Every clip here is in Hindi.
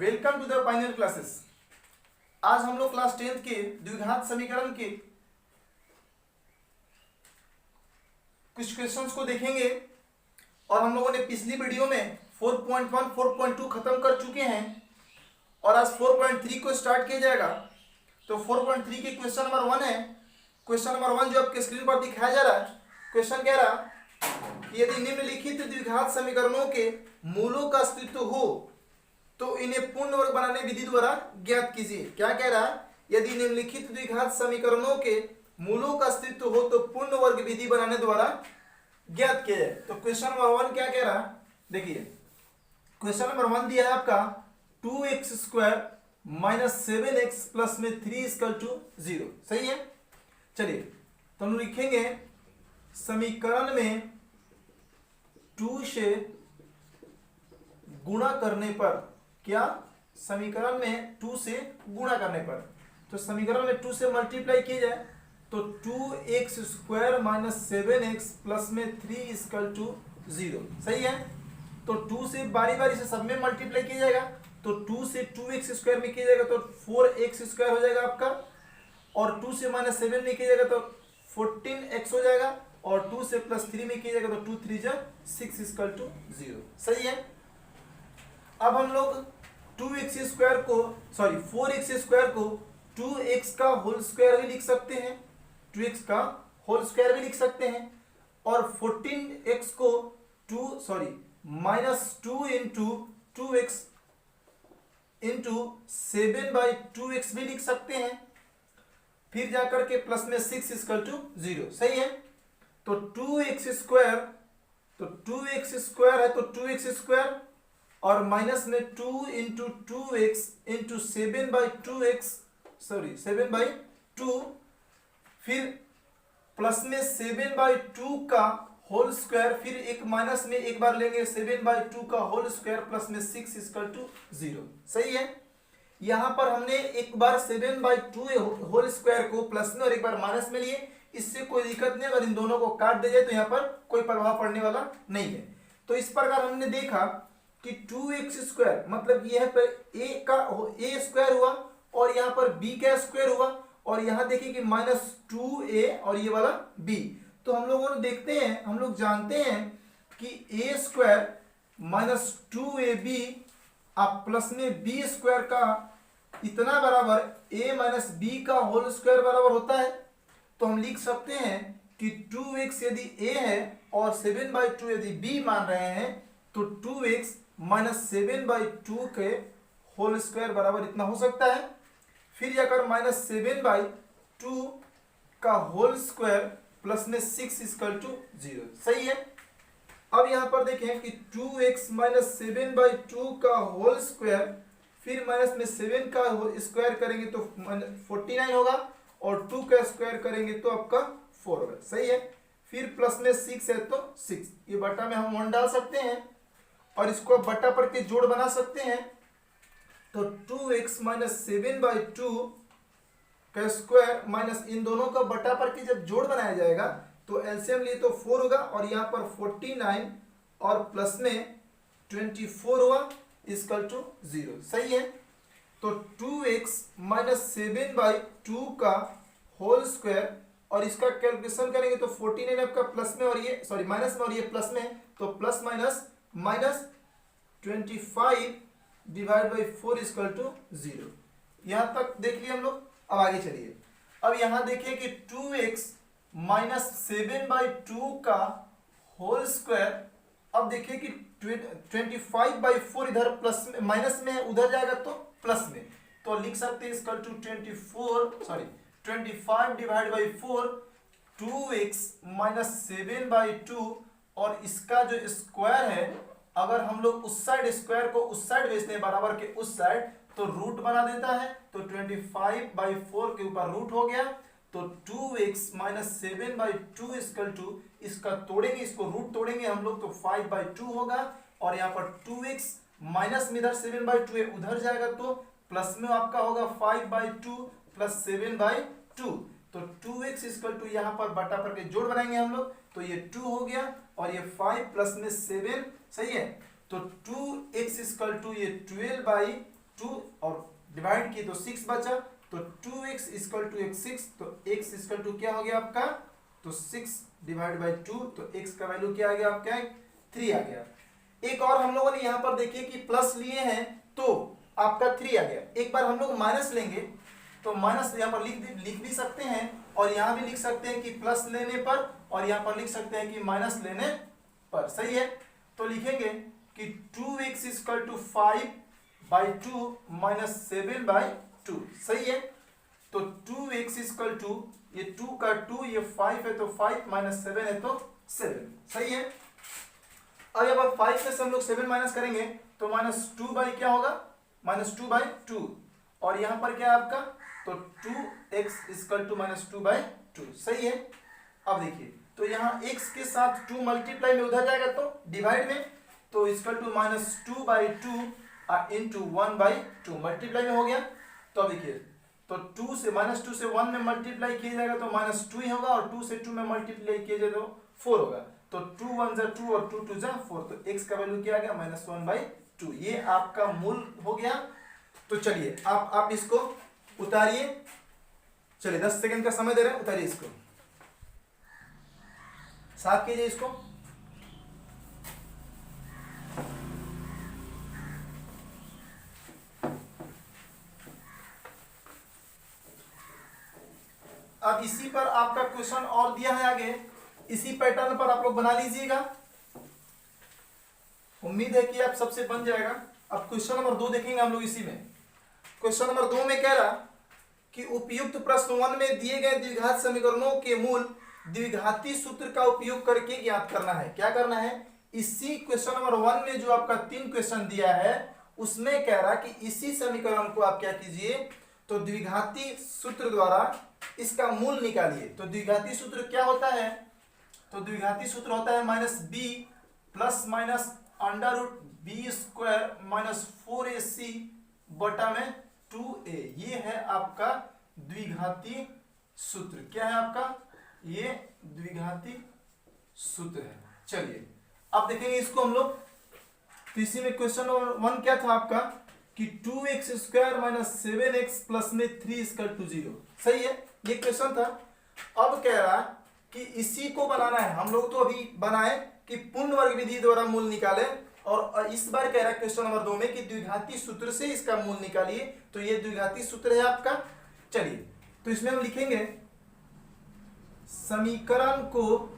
Welcome to the pioneer classes. आज हम लोग क्लास 10th के द्विघात समीकरण के कुछ क्वेश्चंस को देखेंगे और हम लोगों ने पिछली वीडियो में 4.1, 4.2 खत्म कर चुके हैं और आज 4.3 को स्टार्ट किया जाएगा। तो 4.3 के क्वेश्चन नंबर 1 है। क्वेश्चन नंबर 1 जो आपके स्क्रीन पर दिखाया जा रहा है, क्वेश्चन कह रहा कि यदि निम्नलिखित द्विघात समीकरणों के मूलों का अस्तित्व हो तो इन्हें पूर्ण वर्ग बनाने विधि द्वारा ज्ञात कीजिए। क्या कह रहा है? यदि निम्नलिखित द्विघात समीकरणों के मूलों का अस्तित्व हो तो पूर्ण वर्ग विधि बनाने द्वारा ज्ञात किया जाए। तो क्वेश्चन नंबर 1 क्या कह रहा है, देखिए क्वेश्चन नंबर 1 दिया है आपका 2x² माइनस 7x प्लस में 3 = 0। सही है। चलिए तो हम लिखेंगे समीकरण में 2 से गुणा करने पर, क्या समीकरण में 2 से गुणा करने पर, तो समीकरण में 2 से मल्टीप्लाई किया जाए तो 2x² माइनस 7x प्लस में 3 = 0। सही है। तो 2 से बारी बारी से सब में मल्टीप्लाई किया जाएगा तो 2 से 2x² में किया जाएगा तो 4x² हो जाएगा आपका, और 2 से माइनस 7 में किया जाएगा तो 14x हो जाएगा, और 2 से प्लस 3 में किया जाएगा तो 2 3 6 = 0। सही है। अब हम लोग 4x² को 2x का होल स्क्वायर भी लिख सकते हैं, 2x का होल स्क्वायर भी लिख सकते हैं, और 14x को -2 इंटू 2x इंटू 7/2x भी लिख सकते हैं, फिर जाकर के प्लस में 6 = 0। सही है। तो 2x² है तो 2x² और माइनस में 2 इंटू 2x इंटू 7/2, फिर प्लस में 7/2 का होल स्क्वायर, फिर एक माइनस में एक बार लेंगे 7/2 का होल स्क्वायर प्लस में 6 = 0। सही है। यहां पर हमने एक बार 7/2 होल स्क्वायर को प्लस में और एक बार माइनस में लिए, इससे कोई दिक्कत नहीं। अगर इन दोनों को काट दिया जाए तो यहाँ पर कोई प्रभाव पड़ने वाला नहीं है। तो इस प्रकार हमने देखा कि 2x² मतलब यह है पर a² हुआ और यहाँ पर b का स्क्वायर हुआ, और यहाँ देखिए कि -2a और ये वाला b। तो हम लोगों ने देखते हैं, हम लोग जानते हैं कि a² -2ab आप प्लस में b² का इतना बराबर a - b का होल स्क्वायर बराबर होता है। तो हम लिख सकते हैं कि 2x यदि a है और 7/2 यदि b मान रहे हैं तो 2x - 7/2 के होल स्क्वायर बराबर इतना हो सकता है। फिर जाकर -7/2 का होल स्क्वायर प्लस में 6 = 0। सही है। अब यहां पर देखें कि 2x - 7/2 का होल स्क्वायर, फिर माइनस में 7 का स्क्वायर करेंगे तो 49 होगा, और 2 का स्क्वायर करेंगे तो आपका 4 होगा। सही है। फिर प्लस में 6 है तो 6, ये बटा में हम 1 डाल सकते हैं और इसको बटा पर के जोड़ बना सकते हैं। तो 2x - 7/2 का स्क्वायर माइनस इन दोनों का बटा पर के जब जोड़ बनाया जाएगा तो एलसीएम लिए तो 4 होगा, और यहाँ पर 49 और प्लस में 24 हुआ = 0। सही है। तो 2x - 7/2 का होल स्क्वायर, और इसका कैलकुलेशन करेंगे तो 49 आपका प्लस में और ये माइनस में और ये प्लस में, तो प्लस माइनस 25/4 = 0। यहां तक देख लिया हम लोग। अब आगे चलिए। अब यहां देखिए कि 2x - 7/2 का होल स्क्वायर, अब देखिए कि 25/4 इधर प्लस में माइनस में है, उधर जाएगा तो प्लस में, तो लिख सकते हैं = 25/4 2x - 7/2, और इसका जो स्क्वायर है अगर हम लोग उस साइड स्क्वायर को उस साइड भेजते हैं बराबर के उस साइड तो रूट बना देता है, तो 25/4 के ऊपर रूट हो गया, तो 2x - 7/2 = इसका तोड़ेंगे, इसको रूट तोड़ेंगे हम लोग तो 5/2 होगा, और यहाँ पर 2x माइनस में इधर 7/2 है उधर जाएगा तो प्लस में आपका होगा 5/2 प्लस 7/2, तो 2x = यहाँ पर बटा पर के जोड़ बनाएंगे हम लोग तो ये 2 हो गया, और ये 5 प्लस में 7। सही है। तो 2x = ये 12/4 2 और डिवाइड किए तो 6 बचा, तो 2x इक्वल टू x 6, तो x इक्वल टू क्या हो गया आपका, तो 6 डिवाइड बाई 2, तो x का वैल्यू क्या आ गया आपका 3 आ गया। एक और हम लोगों ने यहाँ पर देखिए कि प्लस लिए हैं तो आपका 3 आ गया। एक बार हम लोग माइनस लेंगे तो माइनस यहाँ पर लिख भी सकते हैं और यहाँ भी लिख सकते हैं कि प्लस लेने पर, और यहाँ पर लिख सकते हैं कि माइनस लेने पर। सही है, तो लिखेंगे कि 2x equal to 5 by 2 minus 7 by 2। सही है, तो 2x इक्वल टू ये 2 का 2, ये 5 है तो 5 माइनस 7 है तो 7। सही है, अब यहाँ पर 5 में से हम लोग 7 माइनस करेंगे तो माइनस 2 बाई क्या होगा, माइनस 2 बाई 2, और यहाँ पर क्या है आपका, तो 2x equal to minus 2 by 2। सही है, अब देखिए तो यहाँ x के साथ 2 मल्टीप्लाई में उधर जाएगा तो डिवाइड में, तो equal to minus 2 by 2 into 1 by 2 multiply में हो गया। तो अब देखिए तो 2 से माइनस 2 से 1 में मल्टीप्लाई किया जाएगा तो माइनस 2 ही होगा, और 2 से 2 में मल्टीप्लाई किया जाए तो 4 होगा, तो 2 1 जा 2 और 2 2 जा 4, तो x का वैल्यू क्या आ गया, माइनस 1 बाई 2। ये आपका मूल हो गया। तो चलिए आप इसको उतारिए, चलिए 10 सेकंड का समय दे रहे हैं, उतारिए इसको, साफ कीजिए इसको। अब इसी पर आपका क्वेश्चन और दिया है आगे, इसी पैटर्न पर आप लोग बना लीजिएगा, उम्मीद है कि आप सबसे बन जाएगा। अब क्वेश्चन नंबर 2 देखेंगे हम लोग इसी में। क्वेश्चन नंबर 2 में कह रहा कि उपयुक्त प्रश्न 1 में दिए गए द्विघात समीकरणों के मूल द्विघाती सूत्र का उपयोग करके ज्ञात करना है। क्या करना है, इसी क्वेश्चन नंबर 1 में जो आपका 3 क्वेश्चन दिया है उसमें कह रहा कि इसी समीकरण को आप क्या कीजिए, तो द्विघाती सूत्र द्वारा इसका मूल निकालिए। तो द्विघाती सूत्र क्या होता है, तो द्विघाती सूत्र होता है minus B plus minus under root B square minus 4ac बटा में 2a। ये है आपका द्विघाती सूत्र। क्या है आपका, ये द्विघाती सूत्र है। चलिए अब देखेंगे इसको हम लोग। तो इसी में क्वेश्चन नंबर 1 क्या था आपका कि 2x square minus 7x plus में 3 इक्वल टू 0। सही है, ये क्वेश्चन था। अब कह रहा कि इसी को बनाना है, हम लोग तो अभी बनाए कि पूर्ण वर्ग विधि द्वारा मूल निकाले, और इस बार कह रहा है क्वेश्चन नंबर 2 में कि द्विघाती सूत्र से इसका मूल निकालिए। तो ये द्विघाती सूत्र है आपका। चलिए तो इसमें हम लिखेंगे समीकरण को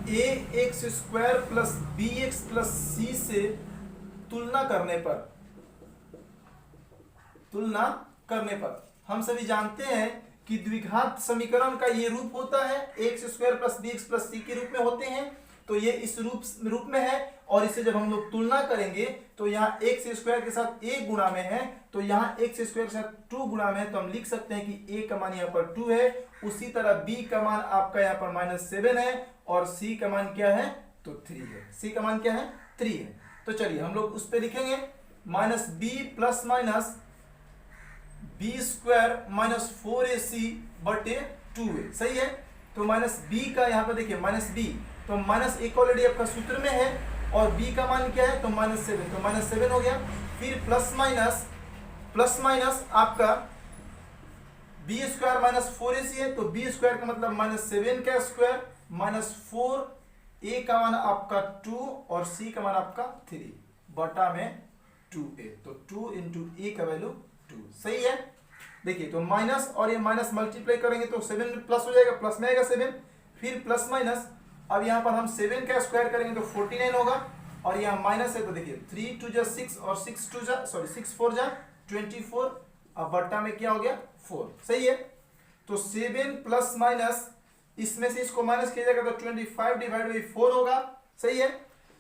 ax square plus bx plus c से तुलना करने पर हम सभी जानते हैं कि द्विघात समीकरण का ये रूप होता है, x square plus bx plus c के रूप में होते हैं। तो ये इस रूप में है, और इसे जब हम लोग तुलना करेंगे तो यहाँ एक्स स्क्वायर के साथ a गुणा में है, तो यहाँ एक्स स्क्वायर के साथ 2 गुणा में है, तो हम लिख सकते हैं कि a का मान यहाँ पर 2 है। उसी तरह b का मान आपका यहाँ पर माइनस 7 है, और c का मान क्या है, तो 3 है। c का मान क्या है, 3 है। तो चलिए हम लोग उस पर लिखेंगे minus b plus minus B square minus 4ac बटे 2a। सही है, तो माइनस b का यहाँ पर देखिए माइनस b, तो माइनस एक ऑलरेडी आपका सूत्र में है, और b का मान क्या है, तो माइनस 7, तो माइनस 7 हो गया। फिर प्लस माइनस आपका बी स्क्वायर माइनस 4ac है, तो बी स्क्वायर का मतलब माइनस 7 का स्क्वायर माइनस 4, a का मान आपका 2 और c का मान आपका 3 बटा में 2a, तो 2 इंटू ए का वैल्यू 2। सही है, देखिए तो माइनस और ये माइनस मल्टीप्लाई करेंगे तो 7 में प्लस हो जाएगा, प्लस में आएगा 7, फिर प्लस माइनस, अब यहाँ पर हम 7 का स्क्वायर करेंगे तो 49 होगा, और यहाँ माइनस है तो देखिए 3 2 जा 6 और 6 4 जा 24, अब बट्टा में क्या हो गया 4। सही है, तो 7 प्लस माइनस, इसमें से इसको माइनस किया जाएगा तो 25 डिवाइड बाई 4 होगा। सही है,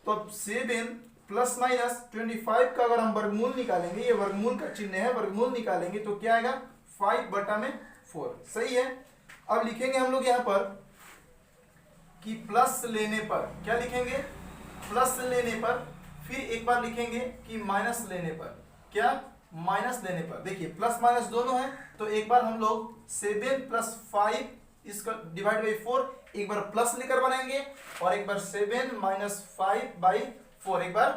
तो अब 7 प्लस माइनस 25 का अगर हम वर्गमूल निकालेंगे, ये वर्गमूल का चिन्ह है, वर्गमूल निकालेंगे तो क्या आएगा 5 बटा में 4। सही है, अब लिखेंगे हम लोग यहाँ पर कि प्लस लेने पर, क्या लिखेंगे, प्लस लेने पर, फिर एक बार लिखेंगे कि माइनस लेने पर। क्या, माइनस लेने पर। देखिए प्लस माइनस दोनों है, तो एक बार हम लोग 7 प्लस 5 इसका डिवाइड बाई 4 एक बार प्लस लेकर बनाएंगे, और एक बार 7 माइनस 5 बाई 4 एक बार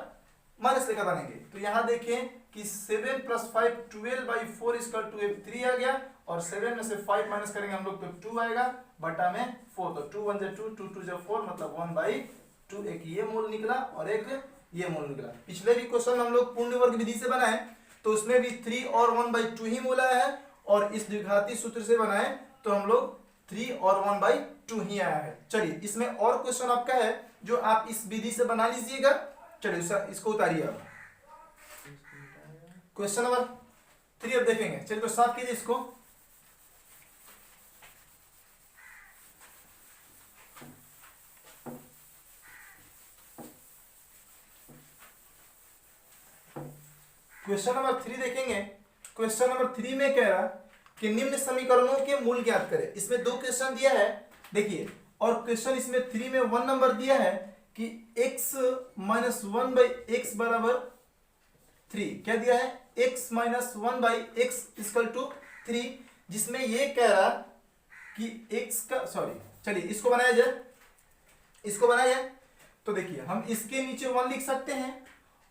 माइनस लेकर बनेंगे। तो यहाँ देखें कि 7 + 5 12/4 = 3 आ गया, और 7 में से 5 माइनस करेंगे हम लोग तो 2 आएगा, बटा में 4, तो 2 1 2, 2 2 4, मतलब 1/2। एक ये मूल निकला और एक ये मूल निकला। पिछले भी क्वेश्चन हम लोग पूर्ण वर्ग विधि से बनाए तो उसमें भी 3 और 1/2 ही मूल आया है, और इस द्विघाती सूत्र से बनाए तो हम लोग 3 और 1/2 ही आया है। चलिए इसमें और क्वेश्चन आपका है जो आप इस विधि से बना लीजिएगा। चलिए इसको उतारिए आप। क्वेश्चन नंबर 3 अब देखेंगे। चलिए तो साफ कीजिए इसको। क्वेश्चन नंबर 3 देखेंगे। क्वेश्चन नंबर 3 में कह रहा कि निम्न समीकरणों के मूल ज्ञात करें। इसमें 2 क्वेश्चन दिया है देखिए, और क्वेश्चन इसमें 3 में 1 नंबर दिया है कि x - 1/x = 3। क्या दिया है? x - 1/x = 3, जिसमें ये कह रहा कि x का चलिए इसको बनाया जाए। तो देखिए हम इसके नीचे 1 लिख सकते हैं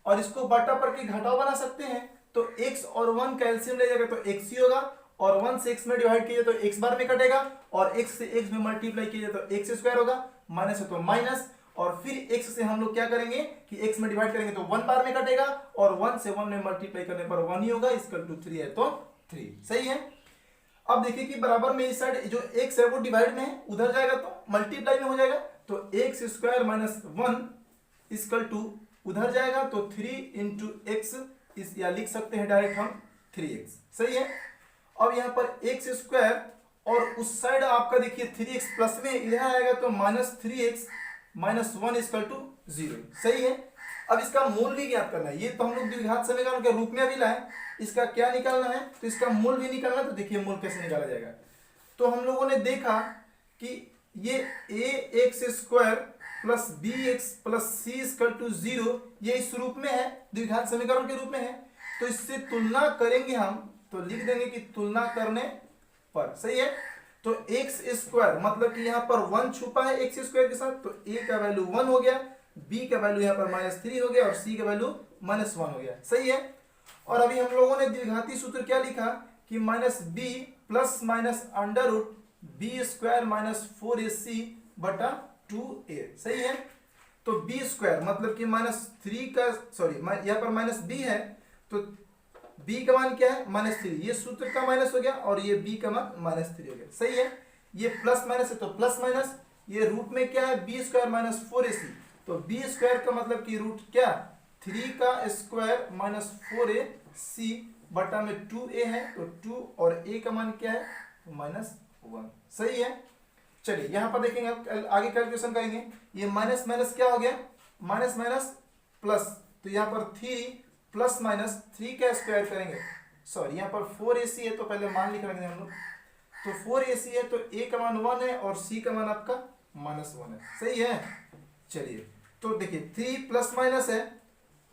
और इसको बटा पर के घटाव बना सकते हैं। तो x और 1 कैल्सियम ले जाएगा तो x ही होगा, और 1 से x में डिवाइड किया तो x बार में कटेगा, और x से x में मल्टीप्लाई किया तो x² होगा, माइनस है तो माइनस, और फिर x से हम लोग क्या करेंगे कि x में डिवाइड करेंगे तो 1 बार में कटेगा, और 1 से 1 में मल्टीप्लाई करने पर 1 ही होगा, = 3 है तो 3। सही है। अब देखिए कि बराबर में इस साइड जो x है वो डिवाइड में है, उधर जाएगा तो मल्टीप्लाई में हो जाएगा, तो x² - 1 = उधर जाएगा तो 3 × x, इस या लिख सकते हैं डायरेक्ट हम 3x। सही है। अब यहाँ पर x² और उस साइड आपका देखिए 3x प्लस में इधर आएगा तो -3x - 1 = 0। सही है। अब इसका मूल भी ज्ञात करना है। ये तो हम लोग द्विघात समीकरण के रूप में भी लाए, इसका क्या निकालना है, तो इसका मूल भी निकालना है। तो देखिए मूल कैसे निकाला जाएगा। तो हम लोगों ने देखा कि ये ax² + bx + c = 0, ये इस रूप में है, द्विघात समीकरण के रूप में है। तो इससे तुलना करेंगे हम, तो लिख देंगे कि तुलना करने पर। सही है। तो x² मतलब कि यहाँ पर 1 छुपा है x² के साथ, तो a का वैल्यू 1 हो गया, b का वैल्यू यहाँ पर -3 हो गया, और c का वैल्यू -1 हो गया। सही है। और अभी हम लोगों ने द्विघाती सूत्र क्या लिखा कि -b + -√b² - 4ac बटा 2a। सही है। तो b² मतलब कि -3 का यहाँ पर -b है, तो b का मान क्या है? -3। ये सूत्र का माइनस हो गया, और ये b का मान -3 हो गया। सही है। ये प्लस माइनस है तो प्लस माइनस, ये रूट में क्या है? b² - 4ac, तो b² का मतलब कि रूट क्या? 3 का स्क्वायर -4ac बटा में 2a है, तो 2 और a का मान क्या है? -1। सही है। चलिए यहां पर देखेंगे, आगे कैलकुलेशन करेंगे। ये माइनस माइनस क्या हो गया? माइनस माइनस प्लस, तो यहाँ पर 3 + -3 का स्क्वायर करेंगे, यहाँ पर 4ac है तो पहले मान लिख लेंगे हम लोग। तो 4ac है तो a का मान 1 है और c का मान आपका -1 है। सही है। चलिए तो देखिए 3 प्लस माइनस है,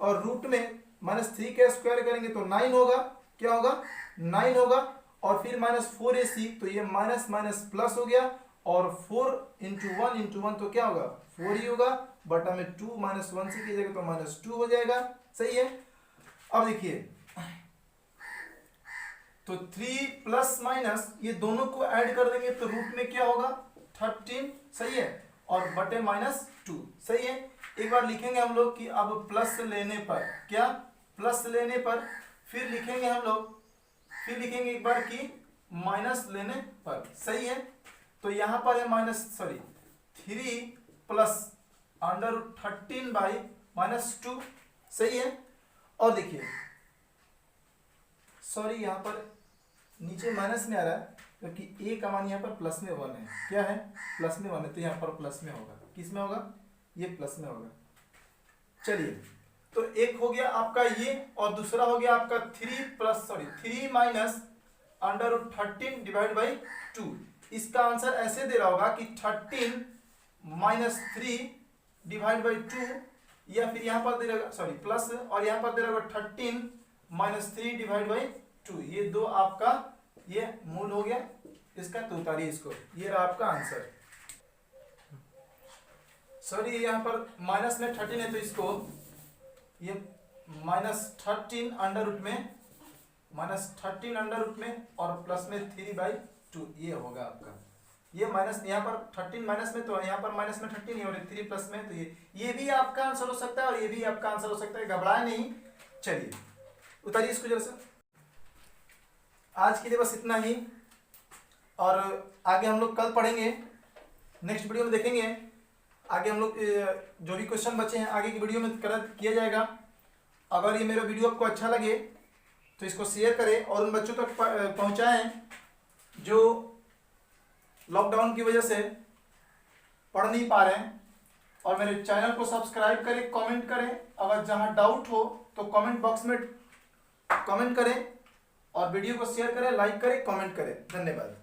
और रूट में -3 का स्क्वायर करेंगे तो 9 होगा। क्या होगा? 9 होगा, और फिर -4ac, तो ये माइनस माइनस प्लस हो गया, और 4 × 1 × 1 तो क्या होगा? 4 ही होगा, बटा में 2 -1 से कीजिएगा तो -2 हो जाएगा। सही है। अब देखिए तो 3 प्लस माइनस ये दोनों को ऐड कर देंगे तो रूट में क्या होगा? 13। सही है। और बटे -2। सही है। एक बार लिखेंगे हम लोग कि अब प्लस लेने पर क्या? प्लस लेने पर फिर लिखेंगे हम लोग, फिर लिखेंगे एक बार कि माइनस लेने पर। सही है। तो यहां पर है 3 प्लस √13/-2। सही है। और देखिए यहां पर नीचे माइनस में आ रहा है क्योंकि a का मान यहाँ पर प्लस में 1 है। क्या है? प्लस में 1 है, तो यहाँ पर प्लस में होगा। किस में होगा? ये प्लस में होगा। चलिए तो एक हो गया आपका ये, और दूसरा हो गया आपका 3 √13/2। इसका आंसर ऐसे दे रहा होगा कि 13 - 3/2, या फिर यहाँ पर दे रहेगा प्लस, और यहाँ पर दे रहेगा 13 - 3/2। ये दो आपका ये मूल हो गया इसका, तो उतारिए इसको। ये रहा आपका आंसर। यहाँ पर माइनस में 13 है तो इसको ये -13 अंडर रूट में और प्लस में 3/2 ये होगा आपका। ये माइनस यहाँ पर 13 माइनस में तो यहाँ पर माइनस में 13 और 3 प्लस में, तो ये भी आपका आंसर हो सकता है और ये भी आपका आंसर हो सकता है, घबराए नहीं। चलिए उतारिए इसको जरा सा। आज के लिए बस इतना ही, और आगे हम लोग कल पढ़ेंगे, नेक्स्ट वीडियो में देखेंगे आगे हम लोग जो भी क्वेश्चन बचे हैं आगे की वीडियो में किया जाएगा। अगर ये मेरा वीडियो आपको अच्छा लगे तो इसको शेयर करें और उन बच्चों तक पहुंचाएं जो लॉकडाउन की वजह से पढ़ नहीं पा रहे हैं, और मेरे चैनल को सब्सक्राइब करें, कमेंट करें, अगर जहां डाउट हो तो कमेंट बॉक्स में कमेंट करें, और वीडियो को शेयर करें, लाइक करें, कमेंट करें। धन्यवाद।